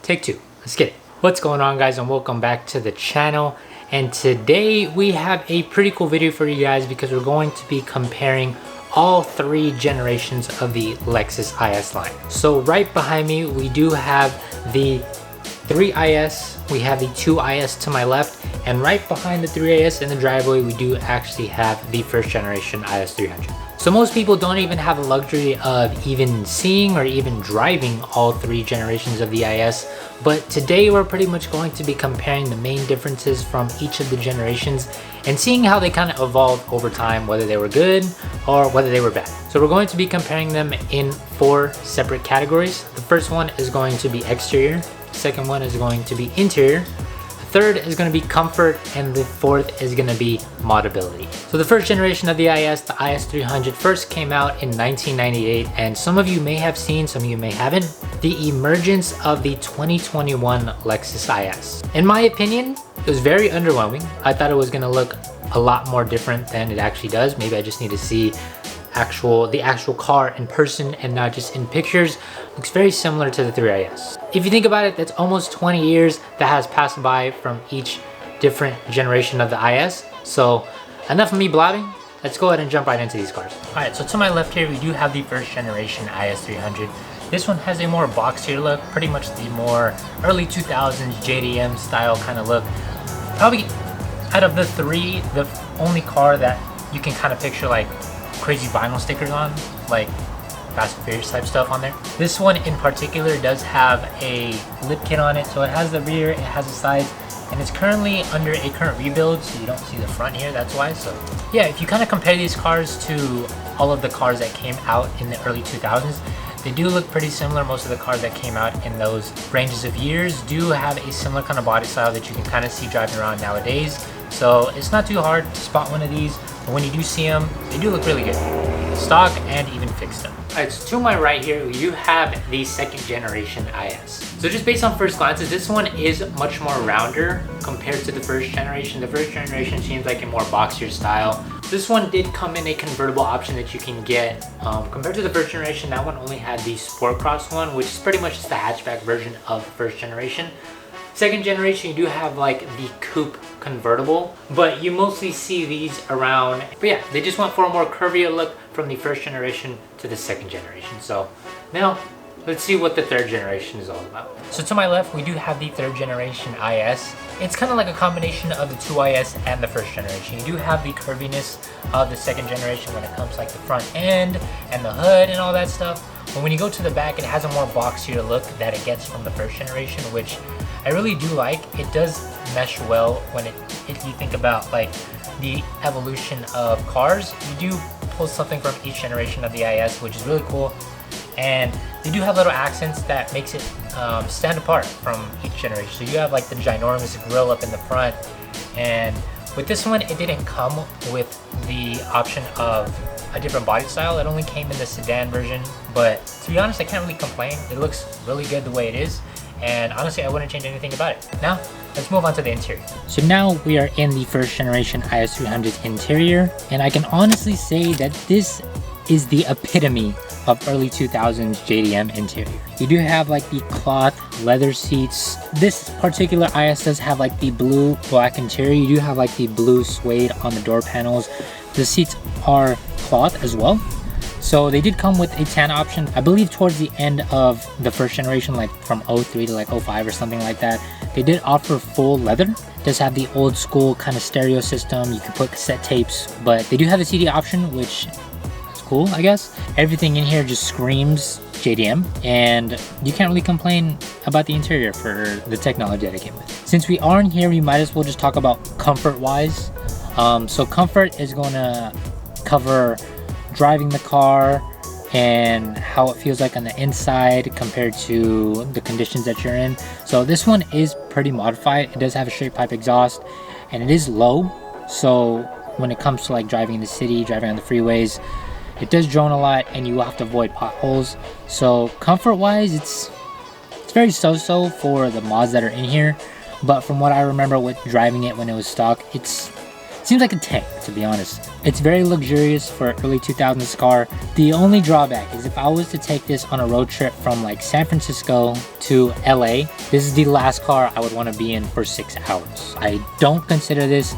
Take two. Let's get it. What's going on, guys, and welcome back to the channel. And today we have a pretty cool video for you guys because we're going to be comparing all three generations of the Lexus IS line. So right behind me, we do have the 3IS, we have the 2IS to my left, and right behind the 3IS in the driveway, we do actually have the first generation IS300. So most people don't even have the luxury of even seeing or even driving all three generations of the IS, but today we're pretty much going to be comparing the main differences from each of the generations and seeing how they kind of evolved over time, whether they were good or whether they were bad. So we're going to be comparing them in 4 separate categories. The first one is going to be exterior, the second one is going to be interior, third is going to be comfort, and the fourth is going to be modability. So the first generation of the IS300 first came out in 1998, and some of you may have seen, some of you may haven't, the emergence of the 2021 Lexus IS. In my opinion, it was very underwhelming. I thought it was going to look a lot more different than it actually does. Maybe I just need to see the actual car in person and not just in pictures. Looks very similar to the 3IS. If you think about it, that's almost 20 years that has passed by from each different generation of the IS. So enough of me blabbing, let's go ahead and jump right into these cars. All right, so to my left here, we do have the first generation IS300. This one has a more boxier look, pretty much the more early 2000s JDM style kind of look. Probably out of the three, the only car that you can kind of picture like crazy vinyl stickers on, like Fast and Furious type stuff on there. This one in particular does have a lip kit on it, so it has the rear, it has the sides, and it's currently under a current rebuild, so you don't see the front here, that's why. So yeah, if you kind of compare these cars to all of the cars that came out in the early 2000s, they do look pretty similar. Most of the cars that came out in those ranges of years do have a similar kind of body style that you can kind of see driving around nowadays. So it's not too hard to spot one of these, but when you do see them, they do look really good. Stock and even fixed them. Alright, so to my right here, we do have the second generation IS. So just based on first glances, this one is much more rounder compared to the first generation. The first generation seems like a more boxier style. This one did come in a convertible option that you can get. Compared to the first generation, that one only had the Sport Cross one, which is pretty much just the hatchback version of the first generation. Second generation, you do have like the coupe convertible, but you mostly see these around. But yeah, they just went for a more curvier look from the first generation to the second generation. So now let's see what the third generation is all about. So to my left, we do have the third generation IS. It's kind of like a combination of the 2IS and the first generation. You do have the curviness of the second generation when it comes to like the front end and the hood and all that stuff. But when you go to the back, it has a more boxier look that it gets from the first generation, which I really do like. It does mesh well when if you think about like the evolution of cars. You do pull something from each generation of the IS, which is really cool. And they do have little accents that makes it stand apart from each generation. So you have like the ginormous grille up in the front, and with this one, it didn't come with the option of a different body style. It only came in the sedan version, but to be honest, I can't really complain. It looks really good the way it is, and honestly, I wouldn't change anything about it. Now, let's move on to the interior. So now we are in the first generation IS300 interior, and I can honestly say that this is the epitome of early 2000s JDM interior. You do have like the cloth leather seats. This particular IS does have like the blue black interior. You do have like the blue suede on the door panels. The seats are cloth as well. So they did come with a tan option. I believe towards the end of the first generation, like from 03 to like 05 or something like that, they did offer full leather. It does have the old school kind of stereo system. You can put cassette tapes, but they do have the CD option, which is cool, I guess. Everything in here just screams JDM, and you can't really complain about the interior for the technology that it came with. Since we are in here, we might as well just talk about comfort wise. So comfort is going to cover driving the car and how it feels like on the inside compared to the conditions that you're in. So this one is pretty modified. It does have a straight pipe exhaust and it is low. So when it comes to like driving in the city, driving on the freeways, it does drone a lot and you will have to avoid potholes. So comfort wise, it's very so-so for the mods that are in here. But from what I remember with driving it when it was stock, it's Seems like a tank, to be honest. It's very luxurious for an early 2000s car. The only drawback is if I was to take this on a road trip from like San Francisco to LA, this is the last car I would want to be in for 6 hours. I don't consider this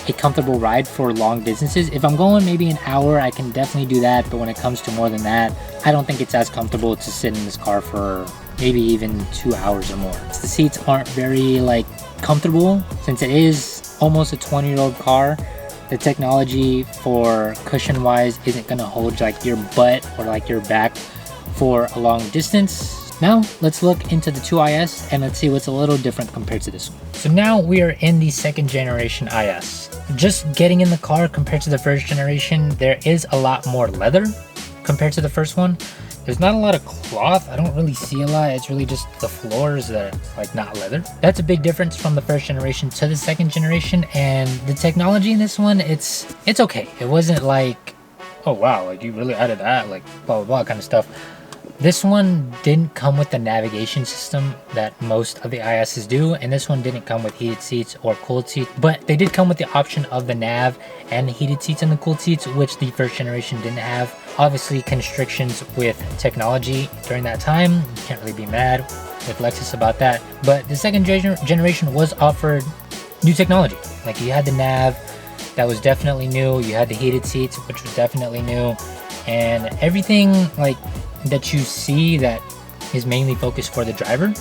a comfortable ride for long distances. If I'm going maybe an hour, I can definitely do that, but when it comes to more than that, I don't think it's as comfortable to sit in this car for maybe even 2 hours or more. The seats aren't very like comfortable since it is almost a 20-year-old car. The technology for cushion wise isn't gonna hold like your butt or like your back for a long distance. Now let's look into the 2IS and let's see what's a little different compared to this one. So now we are in the 2nd generation IS. Just getting in the car compared to the 1st generation, there is a lot more leather compared to the first one. There's not a lot of cloth. I don't really see a lot. It's really just the floors that are like not leather. That's a big difference from the 1st generation to the 2nd generation. And the technology in this one, it's okay. It wasn't like, oh wow, like you really added that, like blah, blah, blah kind of stuff. This one didn't come with the navigation system that most of the ISs do, and this one didn't come with heated seats or cooled seats, but they did come with the option of the nav and the heated seats and the cooled seats, which the 1st generation didn't have. Obviously, constrictions with technology during that time. You can't really be mad with Lexus about that, but the 2nd generation was offered new technology. Like you had the nav, that was definitely new. You had the heated seats, which was definitely new, and everything like that you see that is mainly focused for the driver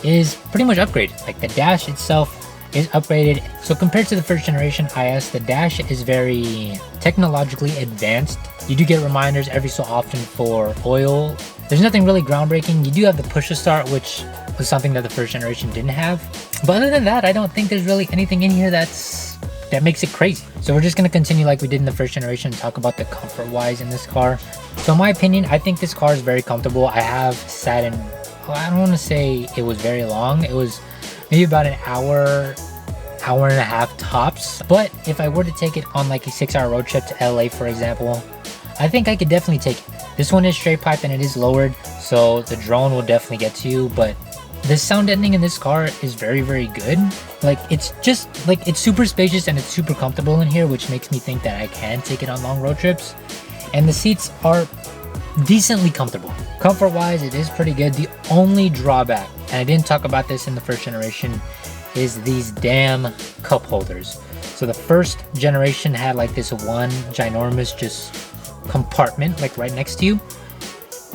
is pretty much upgraded. Like the dash itself is upgraded. So compared to the 1st generation IS, the dash is very technologically advanced. You do get reminders every so often for oil. There's nothing really groundbreaking. You do have the push to start, which was something that the 1st generation didn't have. But other than that, I don't think there's really anything in here that makes it crazy. So we're just gonna continue like we did in the 1st generation and talk about the comfort wise in this car. So in my opinion, I think this car is very comfortable. I have sat in, well, I don't want to say it was very long. It was maybe about an hour and a half tops. But if I were to take it on like a 6-hour road trip to LA, for example, I think I could definitely take it. This one is straight pipe and it is lowered, so the drone will definitely get to you, but the sound deadening in this car is very, very good. Like it's just like it's super spacious and it's super comfortable in here, which makes me think that I can take it on long road trips. And the seats are decently comfortable. Comfort wise, it is pretty good. The only drawback, and I didn't talk about this in the 1st generation, is these damn cup holders. So the 1st generation had like this one ginormous just compartment like right next to you,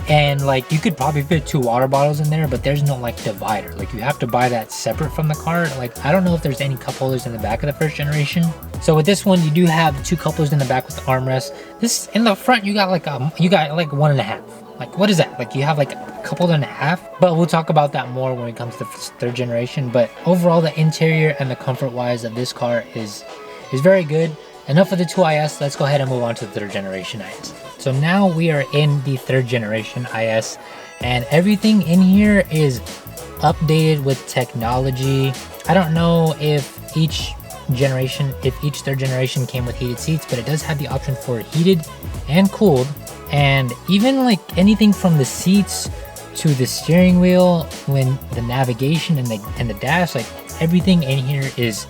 and like you could probably fit 2 water bottles in there, but there's no like divider. Like you have to buy that separate from the car. Like I don't know if there's any cup holders in the back of the 1st generation. So with this one, you do have 2 cup holders in the back with the armrest. This in the front, you got like 1.5. Like what is that? Like you have like a cup holder and a half. But we'll talk about that more when it comes to the 3rd generation. But overall, the interior and the comfort wise of this car is very good. Enough of the 2IS, let's go ahead and move on to the 3rd generation IS. So now we are in the 3rd generation IS, and everything in here is updated with technology. I don't know if each 3rd generation came with heated seats, but it does have the option for heated and cooled. And even like anything from the seats to the steering wheel, when the navigation and the dash, like everything in here is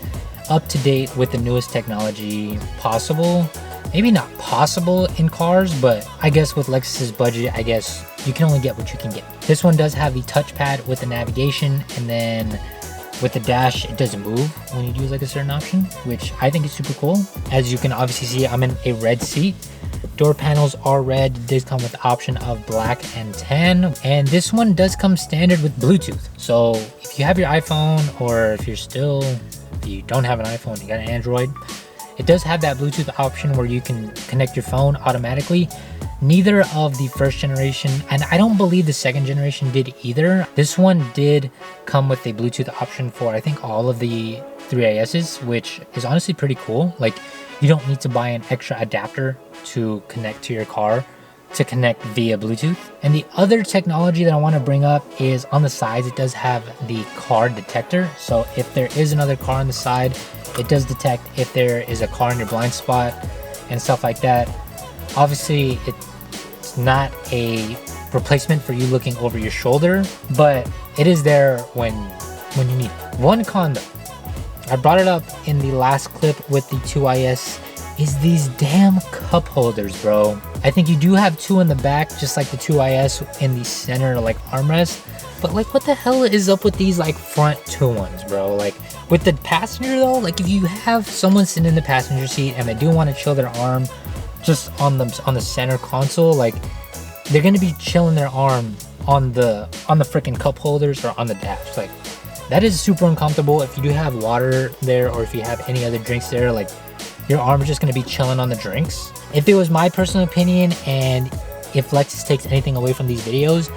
up to date with the newest technology possible. Maybe not possible in cars, but I guess with Lexus's budget, I guess you can only get what you can get. This one does have the touchpad with the navigation, and then with the dash, it doesn't move when you do like a certain option, which I think is super cool. As you can obviously see, I'm in a red seat. Door panels are red. It does come with the option of black and tan, and this one does come standard with Bluetooth. So if you have your iPhone, or if you don't have an iPhone, you got an Android, it does have that Bluetooth option where you can connect your phone automatically. Neither of the 1st generation, and I don't believe the 2nd generation did either. This one did come with a Bluetooth option for I think all of the 3ISs, which is honestly pretty cool. Like you don't need to buy an extra adapter to connect to your car to connect via Bluetooth. And the other technology that I want to bring up is on the sides, it does have the car detector. So if there is another car on the side, it does detect if there is a car in your blind spot and stuff like that. Obviously, it's not a replacement for you looking over your shoulder, but it is there when you need it. One con though, I brought it up in the last clip with the 2IS, is these damn cup holders, bro. I think you do have two in the back, just like the 2IS in the center, like armrest. But like, what the hell is up with these like front two ones, bro? Like with the passenger though, like if you have someone sitting in the passenger seat and they do want to chill their arm just on the center console, like they're gonna be chilling their arm on the freaking cup holders or on the dash. Like that is super uncomfortable. If you do have water there or if you have any other drinks there, like your arm is just gonna be chilling on the drinks. If it was my personal opinion, and if Lexus takes anything away from these videos,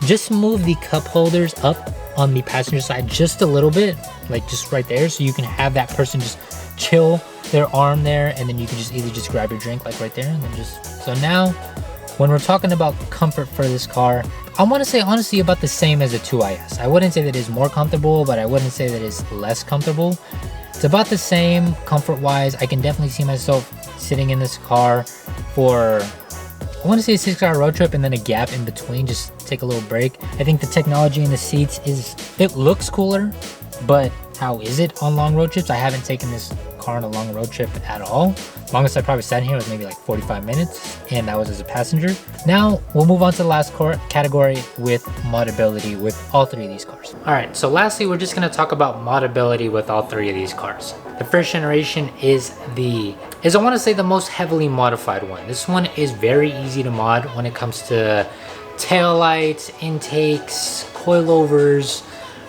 just move the cup holders up on the passenger side just a little bit, like just right there, so you can have that person just chill their arm there, and then you can just either just grab your drink like right there, and then just, so now when we're talking about comfort for this car, I want to say honestly about the same as a 2IS. I wouldn't say that it's more comfortable, but I wouldn't say that it's less comfortable. It's about the same comfort wise. I can definitely see myself sitting in this car for, I want to say a 6-hour road trip and then a gap in between, just take a little break. I think the technology in the seats it looks cooler, but how is it on long road trips? I haven't taken this car on a long road trip at all. Longest I probably sat in here was maybe like 45 minutes, and that was as a passenger. Now we'll move on to the last category with modability with all three of these cars. All right, so lastly, we're just gonna talk about modability with all three of these cars. The first generation is I want to say the most heavily modified one. This one is very easy to mod when it comes to tail lights, intakes, coilovers.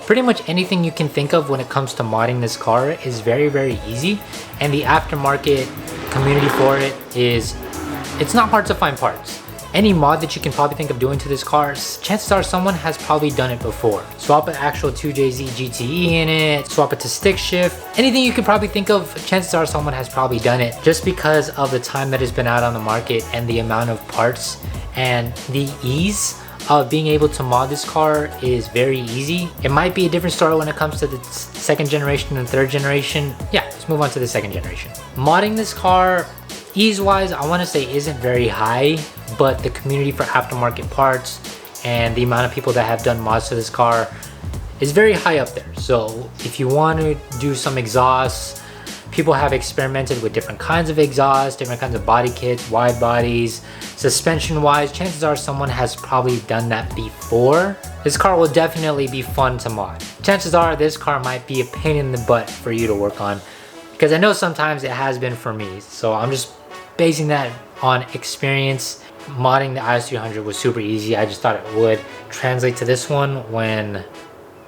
Pretty much anything you can think of when it comes to modding this car is very, very easy. And the aftermarket community for it it's not hard to find parts. Any mod that you can probably think of doing to this car, chances are someone has probably done it before. Swap an actual 2JZ GTE in it, swap it to stick shift. Anything you could probably think of, chances are someone has probably done it, just because of the time that it's been out on the market and the amount of parts and the ease of being able to mod this car is very easy. It might be a different story when it comes to the second generation and third generation. Yeah, let's move on to the second generation. Modding this car, ease-wise, I want to say isn't very high, but the community for aftermarket parts and the amount of people that have done mods to this car is very high up there. So if you want to do some exhausts, people have experimented with different kinds of exhausts, different kinds of body kits, wide bodies, suspension wise, chances are someone has probably done that before. This car will definitely be fun to mod. Chances are this car might be a pain in the butt for you to work on, because I know sometimes it has been for me. So I'm just basing that on experience. Modding the IS300 was super easy. I just thought it would translate to this one when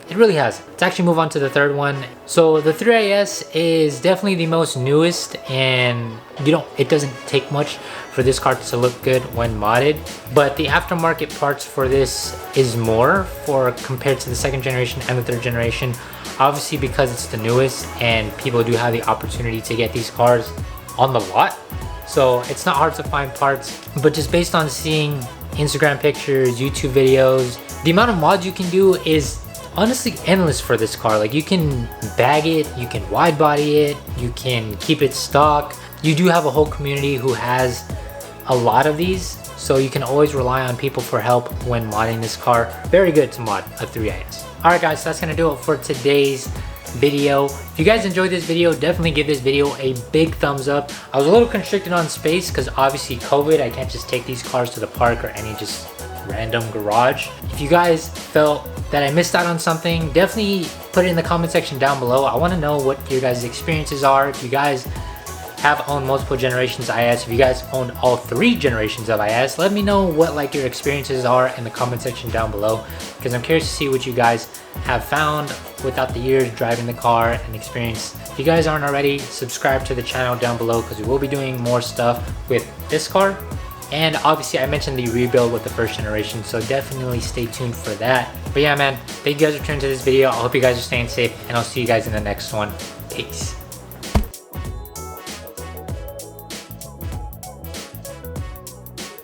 it really has. Let's actually move on to the third one. So the 3IS is definitely the most newest, and it doesn't take much for this car to look good when modded. But the aftermarket parts for this is more compared to the second generation and the third generation. Obviously because it's the newest and people do have the opportunity to get these cars on the lot. So it's not hard to find parts, but just based on seeing Instagram pictures, YouTube videos, the amount of mods you can do is honestly endless for this car. Like you can bag it, you can wide body it, you can keep it stock. You do have a whole community who has a lot of these, so you can always rely on people for help when modding this car. Very good to mod a 3IS. All right guys, so that's gonna do it for today's video. If you guys enjoyed this video, definitely give this video a big thumbs up. I was a little constricted on space because obviously COVID, I can't just take these cars to the park or any just random garage. If you guys felt that I missed out on something, definitely put it in the comment section down below. I want to know what your guys' experiences are. If you guys have owned multiple generations of IS, if you guys owned all 3 generations of IS, let me know what like your experiences are in the comment section down below, because I'm curious to see what you guys have found without the years driving the car and experience. If you guys aren't already, subscribe to the channel down below, because we will be doing more stuff with this car. And obviously I mentioned the rebuild with the first generation, so definitely stay tuned for that. But yeah man, thank you guys for tuning to this video. I hope you guys are staying safe, and I'll see you guys in the next one. Peace.